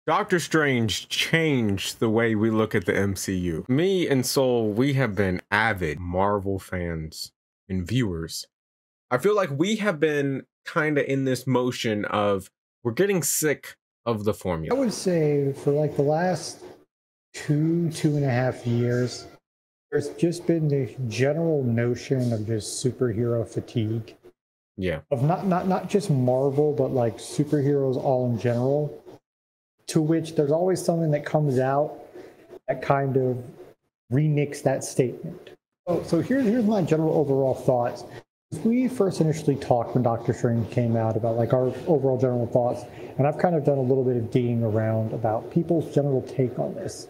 Doctor Strange changed the way we look at the MCU. Me and Soul, we have been avid Marvel fans and viewers. I feel like we have been kind of in this motion of we're getting sick of the I formula. would say for like the last 2.5 years, there's just been the general notion of just superhero fatigue. Yeah. Of not just Marvel, but like superheroes all in general. To which there's always something that comes out that kind of remix that statement. So here's my general overall thoughts. We first initially talked when Doctor Strange came out about like our overall general thoughts, and I've kind of done a little bit of digging around about people's general take on this.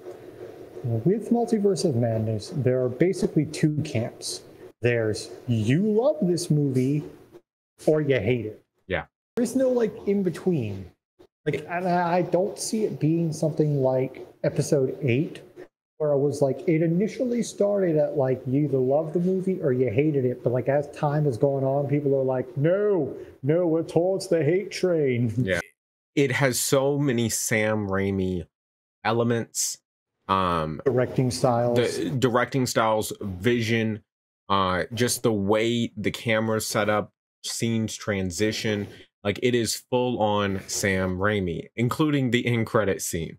With Multiverse of Madness, there are basically two camps. There's you love this movie or you hate it. Yeah. There's no like in between. Like, and I don't see it being something like episode 8, where it was like it initially started at like you either loved the movie or you hated it, but like as time has gone on, people are like, no, we're towards the hate train. Yeah. It has so many Sam Raimi elements. Directing styles. The directing styles, vision, just the way the camera's set up, scenes transition. Like it is full on Sam Raimi, including the end credit scene.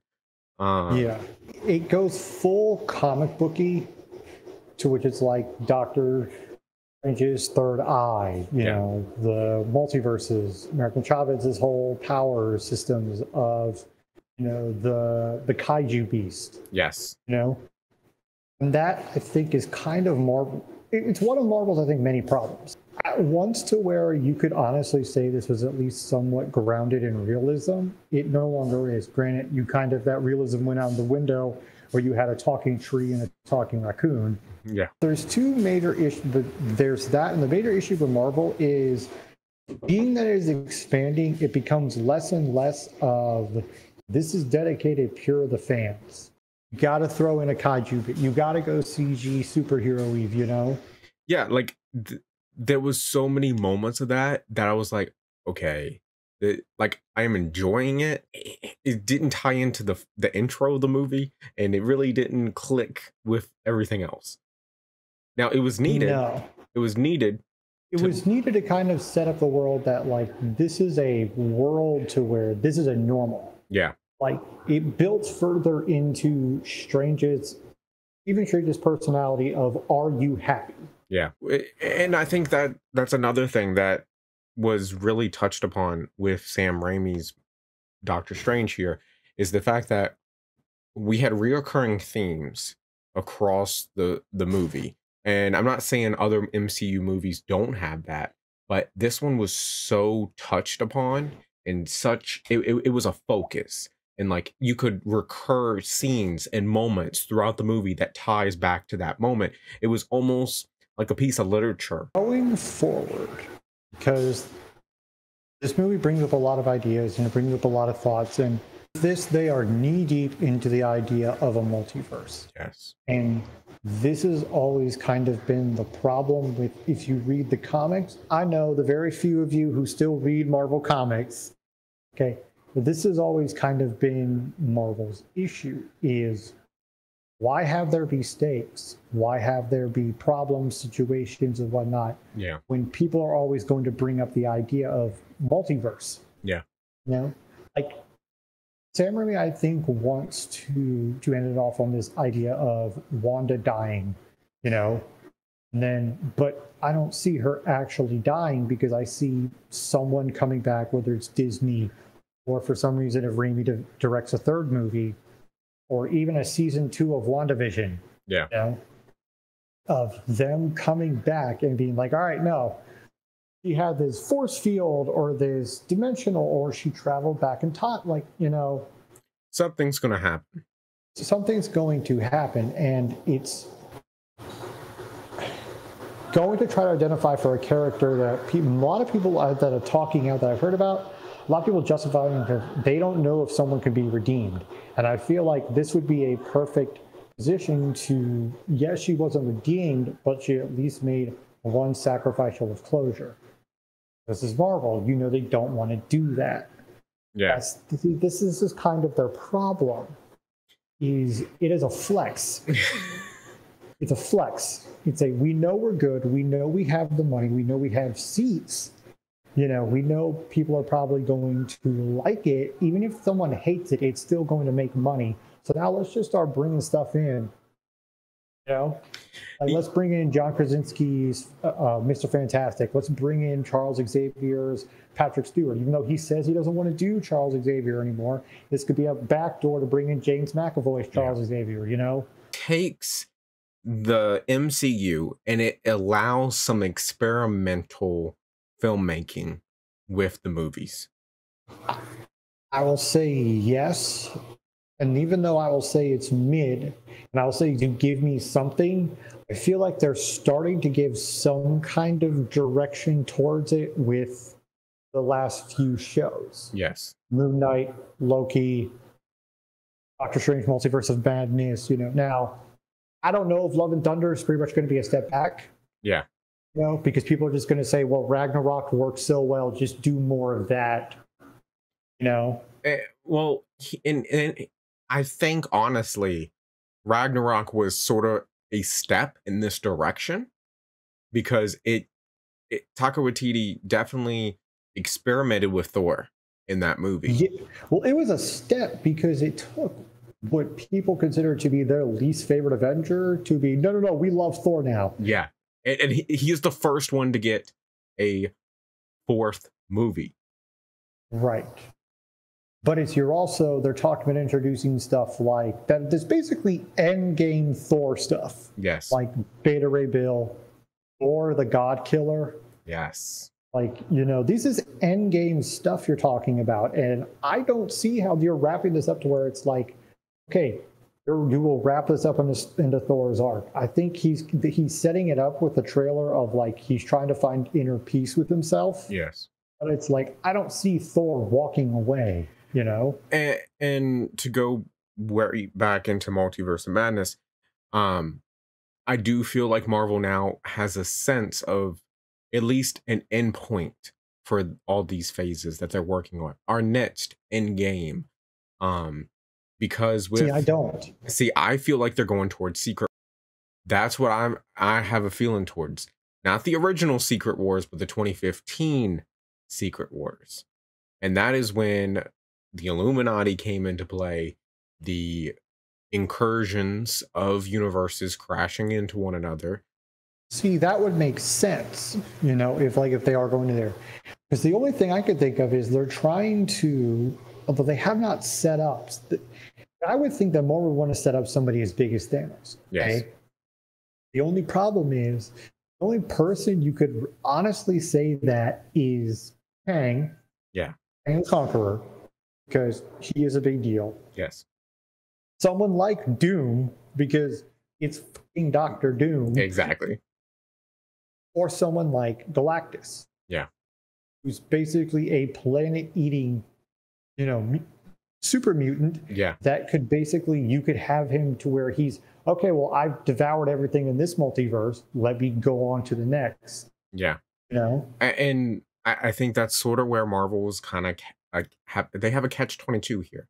Yeah, it goes full comic booky, to which it's like Doctor Strange's third eye, you know, the multiverses, American Chavez's whole power systems of, you know, the kaiju beast. Yes. You know, and that I think is kind of Marvel. It's one of Marvel's, I think, many problems. At once to where you could honestly say this was at least somewhat grounded in realism, it no longer is. Granted, you kind of, that realism went out the window where you had a talking tree and a talking raccoon. Yeah. There's two major issues, but there's that, and the major issue with Marvel is being that it is expanding, it becomes less and less of this is dedicated pure to the fans. You got to throw in a kaiju, but you got to go CG superhero-y, you know? Yeah, like there was so many moments of that I was like, okay, like I am enjoying it. It didn't tie into the intro of the movie, and it really didn't click with everything else. Now it was needed. No. It was needed. It was needed to kind of set up the world that like this is a world to where this is a normal. Yeah. Like it builds further into Strange's personality of are you happy? Yeah. And I think that that's another thing that was really touched upon with Sam Raimi's Doctor Strange here is the fact that we had reoccurring themes across the movie. And I'm not saying other MCU movies don't have that, but this one was so touched upon and such, it was a focus. And like you could recur scenes and moments throughout the movie that ties back to that moment. It was almost like a piece of literature. Going forward, because this movie brings up a lot of ideas and it brings up a lot of thoughts, and they are knee deep into the idea of a multiverse. Yes. And this has always kind of been the problem with, if you read the comics, I know the very few of you who still read Marvel comics, okay, but this has always kind of been Marvel's issue is why have there be stakes? Why have there be problems, situations, and whatnot? Yeah. When people are always going to bring up the idea of multiverse. Yeah. You know, like Sam Raimi, I think, wants to end it off on this idea of Wanda dying, you know, and then, but I don't see her actually dying because I see someone coming back, whether it's Disney or for some reason if Raimi directs a third movie, or even a season 2 of WandaVision, yeah, you know, of them coming back and being like, all right, no, she had this force field or this dimensional, or she traveled back in time. Like, you know, something's going to happen. Something's going to happen, and it's going to try to identify for a character that a lot of people that are talking out that I've heard about, a lot of people justifying because they don't know if someone can be redeemed. And I feel like this would be a perfect position to, yes, she wasn't redeemed, but she at least made one sacrificial of closure. This is Marvel. You know they don't want to do that. Yeah. This is just kind of their problem. Is it is a flex. It's a flex. It's a we know we're good. We know we have the money. We know we have seats. We know people are probably going to like it. Even if someone hates it, it's still going to make money. So now let's just start bringing stuff in. Like let's bring in John Krasinski's Mr. Fantastic. Let's bring in Charles Xavier's Patrick Stewart. Even though he says he doesn't want to do Charles Xavier anymore, this could be a backdoor to bring in James McAvoy's Charles Xavier. Takes the MCU and it allows some experimental filmmaking with the movies. I will say yes. And even though I will say it's mid, and I will say to give me something, I feel like they're starting to give some kind of direction towards it with the last few shows. Yes. Moon Knight, Loki, Doctor Strange, Multiverse of Madness. Now, I don't know if Love and Thunder is pretty much going to be a step back. Yeah. Because people are just going to say, well, Ragnarok works so well, just do more of that. Well, and I think honestly, Ragnarok was sort of a step in this direction because it Taika Waititi definitely experimented with Thor in that movie. Yeah. Well, it was a step because it took what people consider to be their least favorite Avenger to be, no, we love Thor now. Yeah. And he is the first one to get a fourth movie. Right. But they're talking about introducing stuff like that. There's basically endgame Thor stuff. Yes. Like Beta Ray Bill or the God Killer. Yes. This is endgame stuff you're talking about. And I don't see how you're wrapping this up to where it's like, okay, you will wrap this up into Thor's arc. I think he's setting it up with the trailer of he's trying to find inner peace with himself. Yes. But it's I don't see Thor walking away. And to go back into Multiverse of Madness, I do feel like Marvel now has a sense of at least an endpoint for all these phases that they're working on. Our next end game, because I don't I feel like they're going towards Secret. That's what I have a feeling towards. Not the original Secret Wars, but the 2015 Secret Wars, and that is when the Illuminati came into play, the incursions of universes crashing into one another. See, that would make sense, if they are going to there. Because the only thing I could think of is they're trying to, although they have not set up, I would think that more would want to set up somebody as big as Thanos. Yes. Okay? The only problem is, the only person you could honestly say that is Kang. Yeah. Kang the Conqueror. Because he is a big deal. Yes. Someone like Doom, because it's fucking Doctor Doom. Exactly. Or someone like Galactus. Yeah. Who's basically a planet-eating, super mutant. Yeah. That could basically, you could have him to where he's, okay, well, I've devoured everything in this multiverse. Let me go on to the next. Yeah. And I think that's sort of where Marvel's kind of they have a catch-22 here.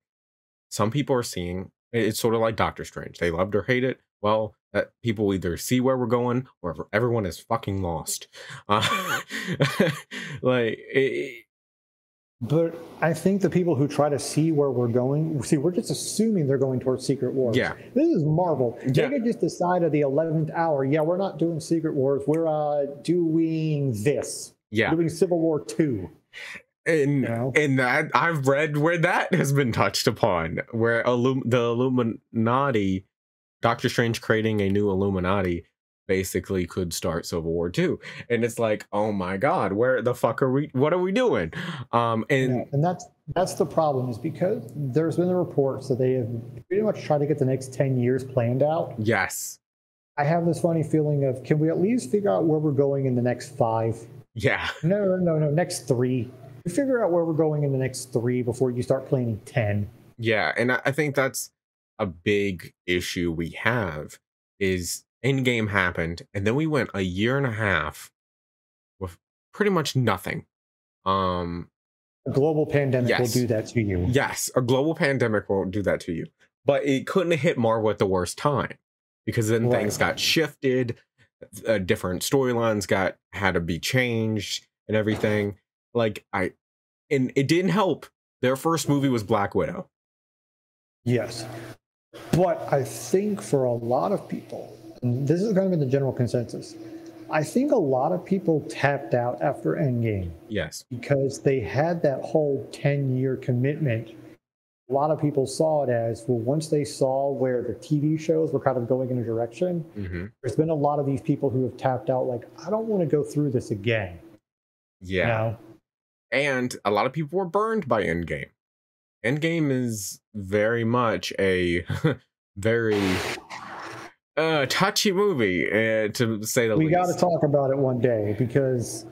Some people are seeing it's sort of like Doctor Strange. They loved or hate it. Well, that people either see where we're going or everyone is fucking lost. But I think the people who try to see where we're going, we're just assuming they're going towards Secret Wars. Yeah. This is Marvel. Yeah. They could just decide at the 11th hour, we're not doing Secret Wars. We're doing this. Yeah. We're doing Civil War 2. And that I've read where that has been touched upon, where the Illuminati, Doctor Strange creating a new Illuminati, basically could start Civil War 2. And it's like, oh my God, where the fuck are we? What are we doing? And that's the problem, is because there's been the reports that they have pretty much tried to get the next 10 years planned out. Yes. I have this funny feeling of, can we at least figure out where we're going in the next 5? Yeah. No, next 3. Figure out where we're going in the next 3 before you start planning 10. Yeah, and I think that's a big issue we have, is Endgame happened, and then we went a year and a half with pretty much nothing. A global pandemic will do that to you. Yes, a global pandemic won't do that to you. But it couldn't have hit Marvel at the worst time, because then things got shifted, different storylines had to be changed and everything. And it didn't help. Their first movie was Black Widow. Yes. But I think for a lot of people, and this is kind of the general consensus, I think a lot of people tapped out after Endgame. Yes. Because they had that whole 10-year commitment. A lot of people saw it as, well, once they saw where the TV shows were kind of going in a direction, there's been a lot of these people who have tapped out, like, I don't want to go through this again. Yeah. You know? And a lot of people were burned by Endgame. Endgame is very much a very touchy movie, to say the least. We got to talk about it one day, because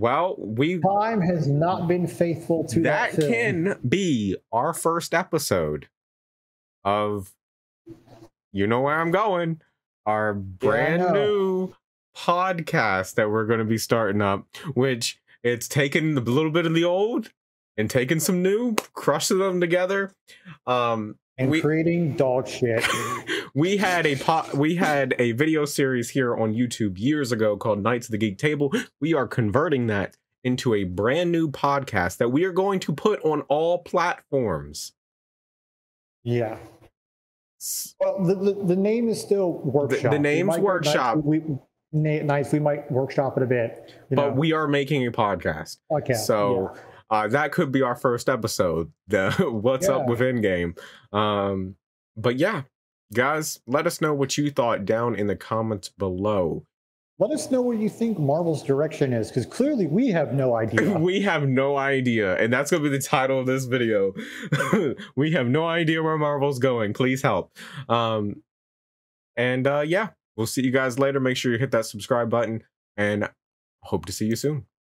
time has not been faithful to that film. Can be our first episode of, you know where I'm going, our brand new podcast that we're going to be starting up, which it's taken a little bit of the old and taking some new, crushing them together, and creating dog shit. We had a video series here on YouTube years ago called Knights of the Geek Table. We are converting that into a brand new podcast that we are going to put on all platforms. Yeah. Well, the name is still Workshop. The name's Workshop. Nice. We might workshop it a bit. But we are making a podcast. Okay. So that could be our first episode. What's up with Endgame? But yeah, guys, let us know what you thought down in the comments below. Let us know where you think Marvel's direction is, because clearly we have no idea. We have no idea, and that's going to be the title of this video. We have no idea where Marvel's going. Please help. Yeah, we'll see you guys later. Make sure you hit that subscribe button, and hope to see you soon.